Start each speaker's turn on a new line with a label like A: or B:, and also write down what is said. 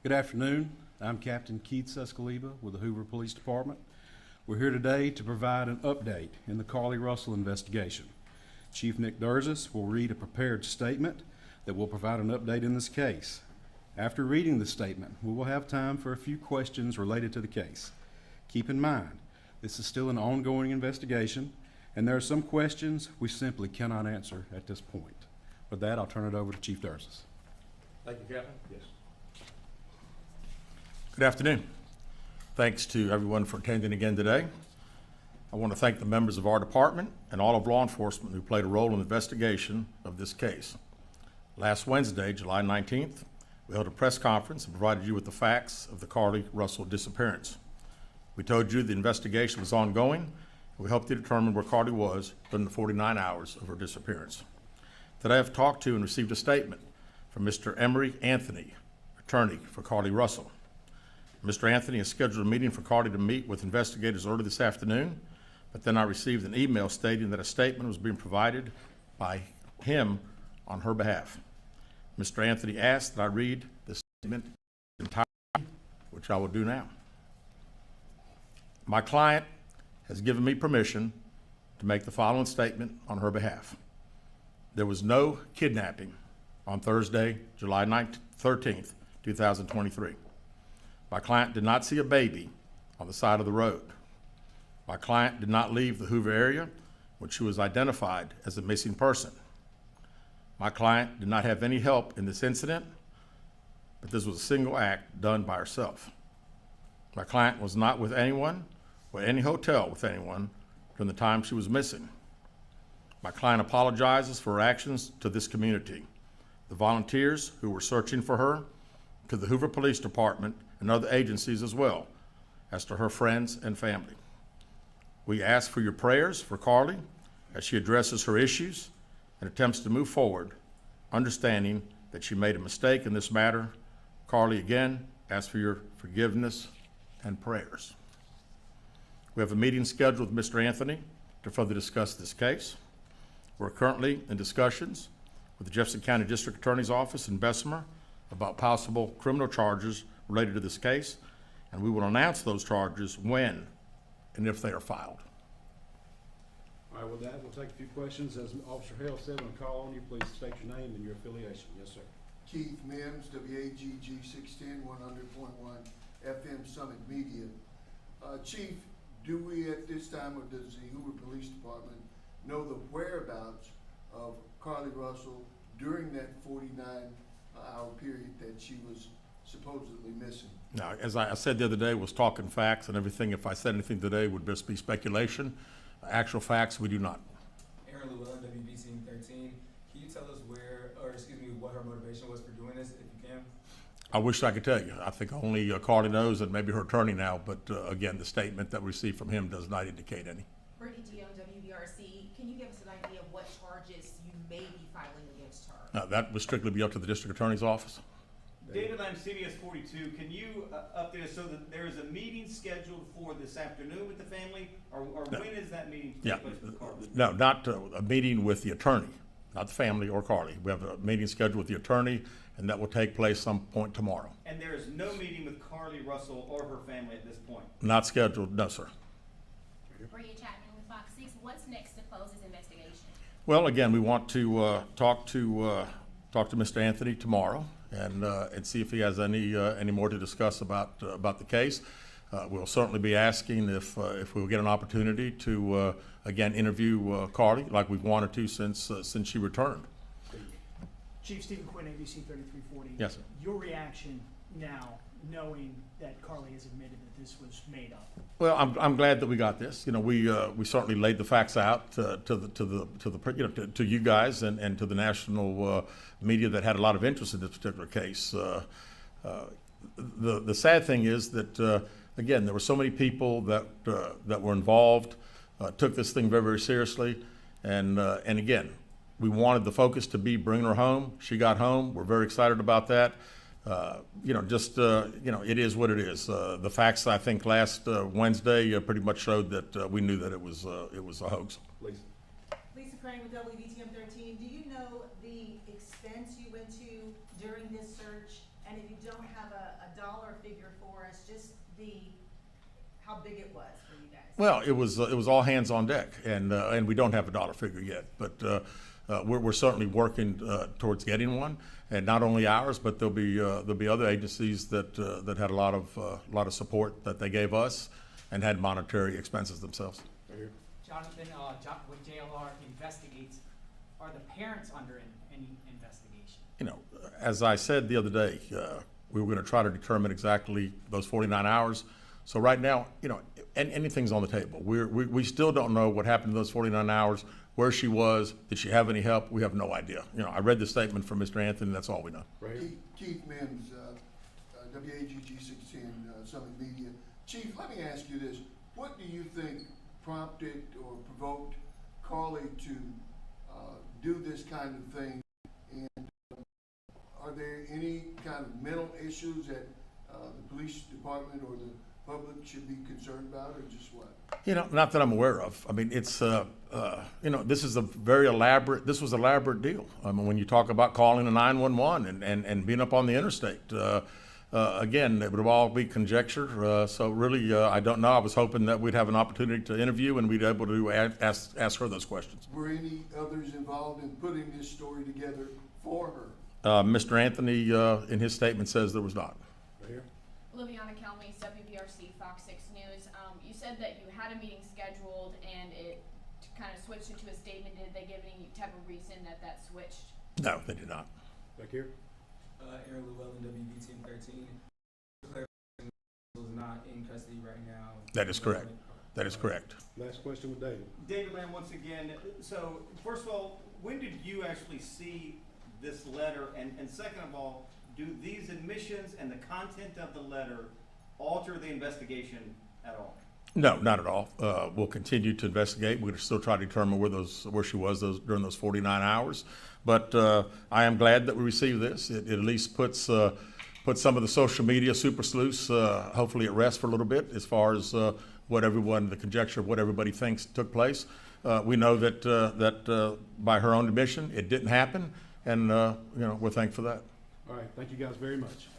A: Good afternoon. I'm Captain Keith Sescaliba with the Hoover Police Department. We're here today to provide an update in the Carlee Russell investigation. Chief Nick Durzis will read a prepared statement that will provide an update in this case. After reading the statement, we will have time for a few questions related to the case. Keep in mind, this is still an ongoing investigation, and there are some questions we simply cannot answer at this point. With that, I'll turn it over to Chief Durzis.
B: Thank you, Captain.
A: Yes.
B: Good afternoon. Thanks to everyone for attending again today. I want to thank the members of our department and all of law enforcement who played a role in the investigation of this case. Last Wednesday, July 19th, we held a press conference and provided you with the facts of the Carlee Russell disappearance. We told you the investigation was ongoing, and we helped you determine where Carlee was during the 49 hours of her disappearance. Today I've talked to and received a statement from Mr. Emery Anthony, attorney for Carlee Russell. Mr. Anthony has scheduled a meeting for Carlee to meet with investigators early this afternoon, but then I received an email stating that a statement was being provided by him on her behalf. Mr. Anthony asked that I read the statement entirely, which I will do now. My client has given me permission to make the following statement on her behalf. There was no kidnapping on Thursday, July 13th, 2023. My client did not see a baby on the side of the road. My client did not leave the Hoover area when she was identified as a missing person. My client did not have any help in this incident, but this was a single act done by herself. My client was not with anyone or any hotel with anyone during the time she was missing. My client apologizes for her actions to this community, the volunteers who were searching for her, to the Hoover Police Department and other agencies as well, as to her friends and family. We ask for your prayers for Carlee as she addresses her issues and attempts to move forward, understanding that she made a mistake in this matter. Carlee, again, asks for your forgiveness and prayers. We have a meeting scheduled with Mr. Anthony to further discuss this case. We're currently in discussions with the Jefferson County District Attorney's Office in Bessemer about possible criminal charges related to this case, and we will announce those charges when and if they are filed.
A: All right, with that, we'll take a few questions. As Officer Hale said, when I call on you, please state your name and your affiliation. Yes, sir.
C: Keith Mims, WAGG 610 100.1 FM Summit Media. Chief, do we at this time, or does the Hoover Police Department know the whereabouts of Carlee Russell during that 49-hour period that she was supposedly missing?
B: Now, as I said the other day, was talking facts and everything. If I said anything today, would just be speculation. Actual facts, we do not.
D: Aaron Llewellyn, WBC 13. Can you tell us what her motivation was for doing this, if you can?
B: I wish I could tell you. I think only Carlee knows, and maybe her attorney now, but again, the statement that we received from him does not indicate any.
E: Brittany G. on WBRC, can you give us an idea of what charges you may be filing against her?
B: That would strictly be up to the district attorney's office.
F: David Lamb, CBS 42, can you update us so that there is a meeting scheduled for this afternoon with the family, or
B: No.
F: when is that meeting
B: Yeah,
F: taking place with Carlee?
B: no, not a meeting with the attorney, not the family or Carlee. We have a meeting scheduled with the attorney, and that will take place some point tomorrow.
F: And there is no meeting with Carlee Russell or her family at this point?
B: Not scheduled, no, sir.
G: Bria Chapman with Fox 6. What's next to close this investigation?
B: Well, again, we want to talk to Mr. Anthony tomorrow and see if he has any more to discuss about the case. We'll certainly be asking if we'll get an opportunity to again interview Carlee like we've wanted to since she returned.
H: Chief Stephen Quinn, ABC 3340.
B: Yes, sir.
H: Your reaction now, knowing that Carlee has admitted that this was made up?
B: Well, I'm glad that we got this. You know, we certainly laid the facts out to you guys and to the national media that had a lot of interest in this particular case. The sad thing is that again, there were so many people that were involved, took this thing very, very seriously, and again, we wanted the focus to be bringing her home. She got home. We're very excited about that. It is what it is. The facts, I think, last Wednesday pretty much showed that we knew that it was a hoax.
A: Lisa.
E: Lisa Crane with WBTM 13. Do you know the expense you went to during this search And if you don't have a dollar figure for us, just how big it was for you guys?
B: Well, it was all hands on deck, and we don't have a dollar figure yet, but we're certainly working towards getting one, and not only ours, but there'll be other agencies that had a lot of support that they gave us, and had monetary expenses themselves.
I: Jonathan, with JLR investigates, are the parents under any investigation?
B: You know, as I said the other day, we were going to try to determine exactly those 49 hours. So right now, you know, anything's on the table. We still don't know what happened in those 49 hours, where she was, did she have any help? We have no idea. You know, I read the statement from Mr. Anthony, that's all we know.
C: Keith Mims, WAGG 610 Summit Media. Chief, let me ask you this. What do you think prompted or provoked Carlee to do this kind of thing? And are there any kind of mental issues that the police department or the public should be concerned about, or just what?
B: You know, not that I'm aware of. I mean, it's, you know, this was an elaborate deal. I mean, when you talk about calling a 911 and being up on the interstate, again, it would all be conjecture. So really, I don't know. I was hoping that we'd have an opportunity to interview and we'd be able to ask her those questions.
C: Were any others involved in putting this story together for her?
B: Mr. Anthony, in his statement, says there was not.
G: Liviana Calmes, WBRC, Fox 6 News. You said that you had a meeting scheduled and it kind of switched into a statement. Did they give any type of reason that switched?
B: No, they did not.
A: Back here.
D: Aaron Llewellyn, WBTM 13. Is not in custody right now.
B: That is correct. That is correct.
A: Last question with David.
F: David Lamb, once again, so first of all, when did you actually see this letter? And second of all, do these admissions and the content of the letter alter the investigation at all?
B: No, not at all. We'll continue to investigate. We're still trying to determine where she was during those 49 hours. But I am glad that we received this. It at least puts some of the social media super sleuths hopefully at rest for a little bit as far as the conjecture of what everybody thinks took place. We know that by her own admission, it didn't happen, and you know, we're thankful for that.
A: All right, thank you guys very much.